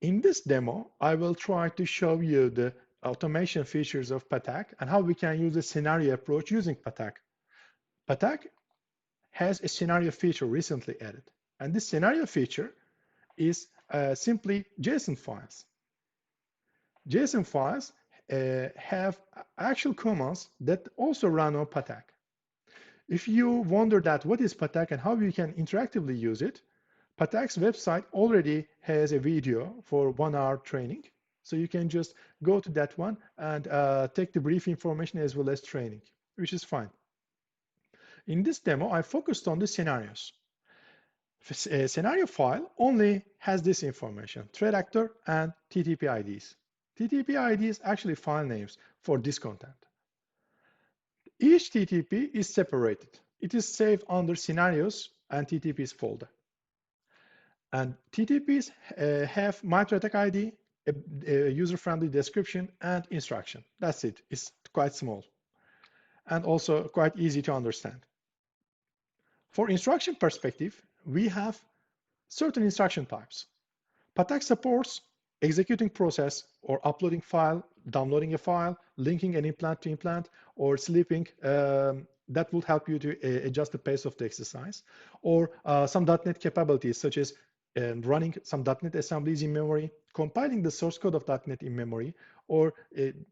In this demo, I will try to show you the automation features of Petaq and how we can use a scenario approach using Petaq. Petaq has a scenario feature recently added, and this scenario feature is simply JSON files. JSON files have actual commands that also run on Petaq. If you wonder that what is Petaq and how you can interactively use it, Petaq's website already has a video for 1 hour training. So you can just go to that one and take the brief information as well as training, which is fine. In this demo, I focused on the scenarios. A scenario file only has this information, thread actor and TTP IDs. TTP IDs actually file names for this content. Each TTP is separated. It is saved under scenarios and TTPs folder. And TTPs have my Petaq ID, a user-friendly description, and instruction. That's it. It's quite small and also quite easy to understand. For instruction perspective, we have certain instruction types. Petaq supports executing process or uploading file, downloading a file, linking an implant to implant, or sleeping. That will help you to adjust the pace of the exercise, or some .NET capabilities such as running some .NET assemblies in memory, compiling the source code of .NET in memory, or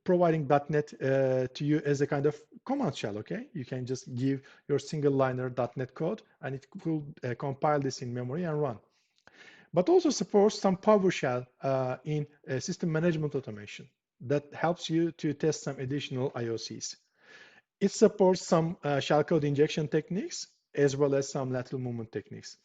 providing .NET to you as a kind of command shell, okay? You can just give your single liner .NET code and it will compile this in memory and run. But also supports some PowerShell in system management automation that helps you to test some additional IOCs. It supports some shellcode injection techniques as well as some lateral movement techniques.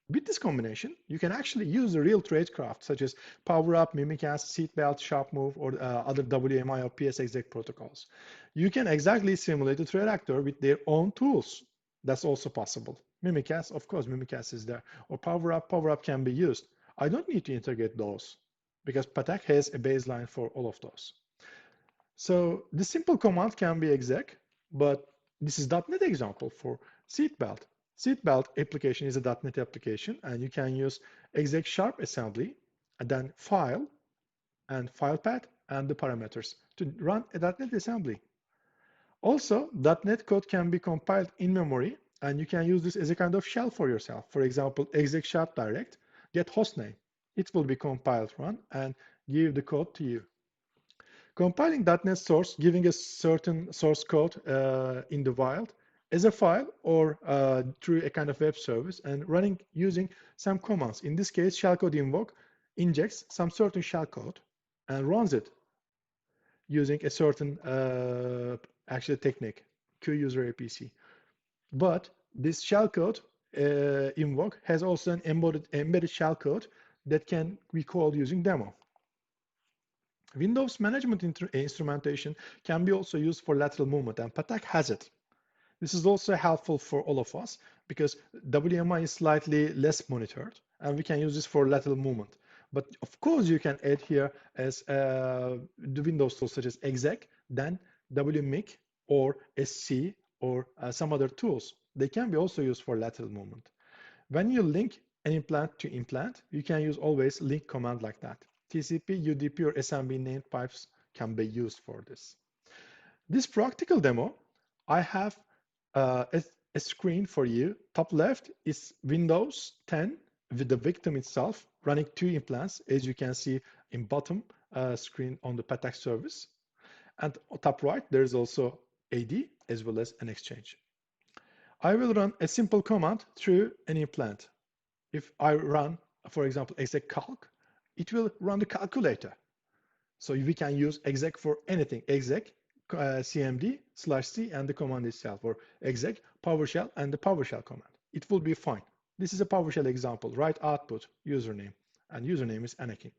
With this combination, you can actually use the real tradecraft such as PowerUp, Mimikatz, Seatbelt, SharpMove, or other WMI or PSExec protocols. You can exactly simulate the thread actor with their own tools. That's also possible. Mimikatz, of course, Mimikatz is there. Or PowerUp can be used. I don't need to integrate those because Petaq has a baseline for all of those. So the simple command can be exec, but this is .NET example for Seatbelt. Seatbelt application is a .NET application, and you can use exec sharp assembly, and then file, and file path, and the parameters to run a .NET assembly. Also, .NET code can be compiled in memory, and you can use this as a kind of shell for yourself. For example, exec sharp direct, get hostname. It will be compiled, run, and give the code to you. Compiling .NET source, giving a certain source code in the wild, as a file or through a kind of web service and running using some commands. In this case, shellcode invoke injects some certain shellcode and runs it using a certain actually technique, QUser APC. But this shellcode invoke has also an embedded shellcode that can be called using demo. Windows management instrumentation can be also used for lateral movement, and Petaq has it. This is also helpful for all of us because WMI is slightly less monitored and we can use this for lateral movement. But of course, you can add here as the Windows tools such as exec, then WMIC or SC or some other tools. They can be also used for lateral movement. When you link an implant to implant, you can use always link command like that. TCP, UDP, or SMB named pipes can be used for this. This practical demo, I have a screen for you. Top left is Windows 10 with the victim itself running 2 implants, as you can see in bottom screen on the Petaq service. And top right, there's also AD as well as an exchange. I will run a simple command through an implant. If I run, for example, exec calc, it will run the calculator. So we can use exec for anything, exec cmd/c and the command itself, or exec PowerShell and the PowerShell command. It will be fine. This is a PowerShell example, write output, username, and username is Anakin.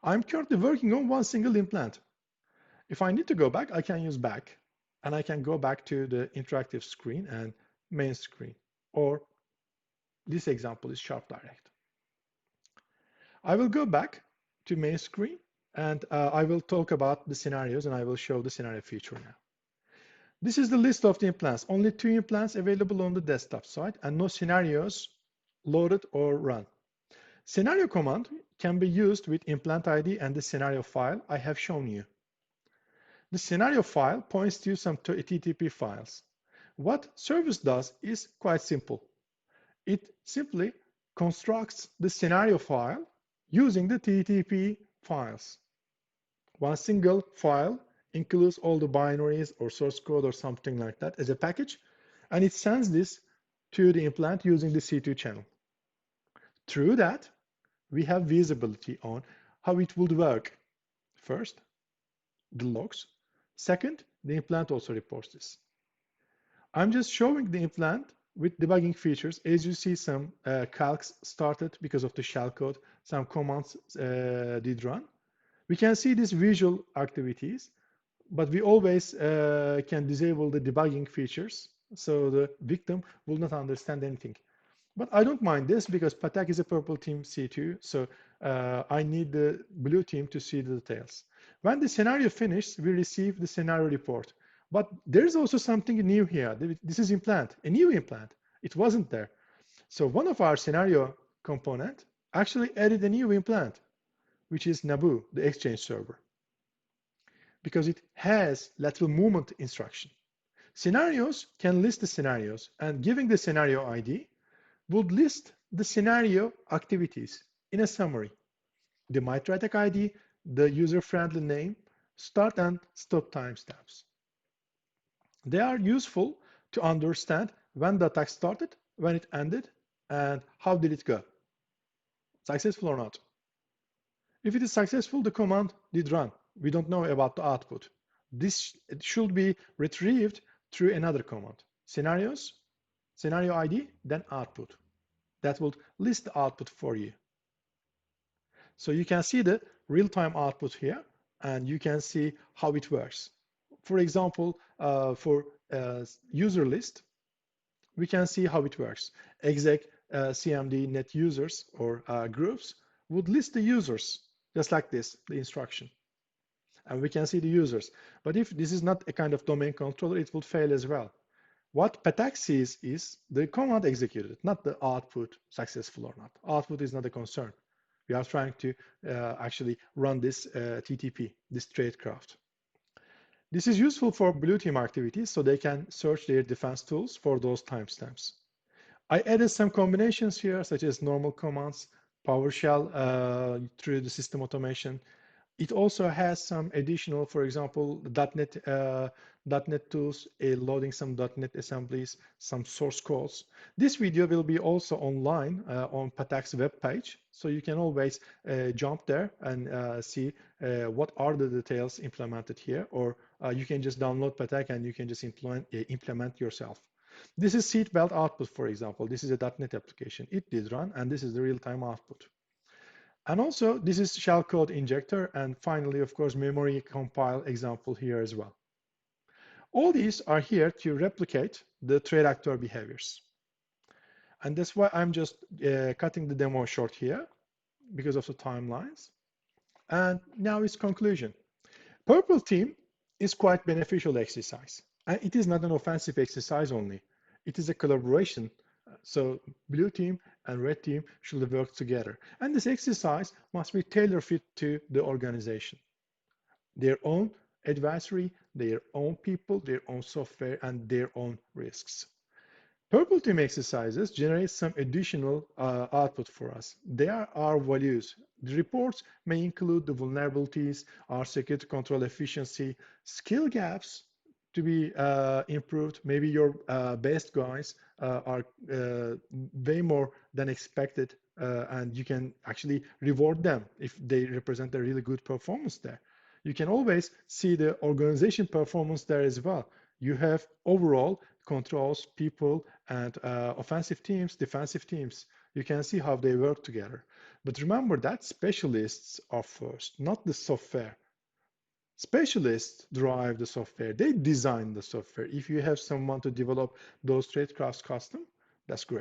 I'm currently working on one single implant. If I need to go back, I can use back, and I can go back to the interactive screen and main screen, or this example is Sharp Direct. I will go back to main screen and I will talk about the scenarios and I will show the scenario feature now. This is the list of the implants. Only 2 implants available on the desktop side and no scenarios loaded or run. Scenario command can be used with implant ID and the scenario file I have shown you. The scenario file points to some TTP files. What service does is quite simple. It simply constructs the scenario file using the TTP files. One single file includes all the binaries or source code or something like that as a package, and it sends this to the implant using the C2 channel. Through that, we have visibility on how it would work. First, the logs. Second, the implant also reports this. I'm just showing the implant with debugging features. As you see, some calcs started because of the shellcode. Some commands did run. We can see these visual activities, but we always can disable the debugging features, so the victim will not understand anything. But I don't mind this because Petaq is a purple team C2, so I need the blue team to see the details. When the scenario finishes, we receive the scenario report. But there's also something new here. This is implant, a new implant. It wasn't there. So one of our scenario component actually added a new implant, which is Nabu, the exchange server, because it has lateral movement instruction. Scenarios can list the scenarios, and giving the scenario ID would list the scenario activities in a summary. The MyTriTech ID, the user-friendly name, start and stop timestamps. They are useful to understand when the attack started, when it ended, and how did it go. Successful or not. If it is successful, the command did run. We don't know about the output. This should be retrieved through another command. Scenarios, scenario ID, then output. That will list the output for you. So you can see the real-time output here, and you can see how it works. For example, for user list, we can see how it works. Exec CMD net users or groups would list the users just like this, the instruction. And we can see the users. But if this is not a kind of domain controller, it will fail as well. What Petaq sees is the command executed, not the output successful or not. Output is not a concern. We are trying to actually run this TTP, this tradecraft. This is useful for blue team activities, so they can search their defense tools for those timestamps. I added some combinations here, such as normal commands, PowerShell through the system automation. It also has some additional, for example, .NET tools, loading some .NET assemblies, some source codes. This video will be also online on Petaq's web page, so you can always jump there and see what are the details implemented here, or you can just download Petaq and you can just implement yourself. This is seatbelt output, for example. This is a .NET application. It did run, and this is the real-time output. And also, this is shellcode injector, and finally, of course, memory compile example here as well. All these are here to replicate the trade actor behaviors. And that's why I'm just cutting the demo short here because of the timelines. And now it's conclusion. Purple team is quite beneficial exercise. And it is not an offensive exercise only. It is a collaboration. So blue team and red team should work together. And this exercise must be tailor-fit to the organization. Their own adversary, their own people, their own software, and their own risks. Purple team exercises generate some additional output for us. They are our values. The reports may include the vulnerabilities, our security control efficiency, skill gaps to be improved. Maybe your best guys are way more than expected, and you can actually reward them if they represent a really good performance there. You can always see the organization performance there as well. You have overall controls, people, and offensive teams, defensive teams. You can see how they work together. But remember that specialists are first, not the software. Specialists drive the software. They design the software. If you have someone to develop those tradecrafts custom, that's great.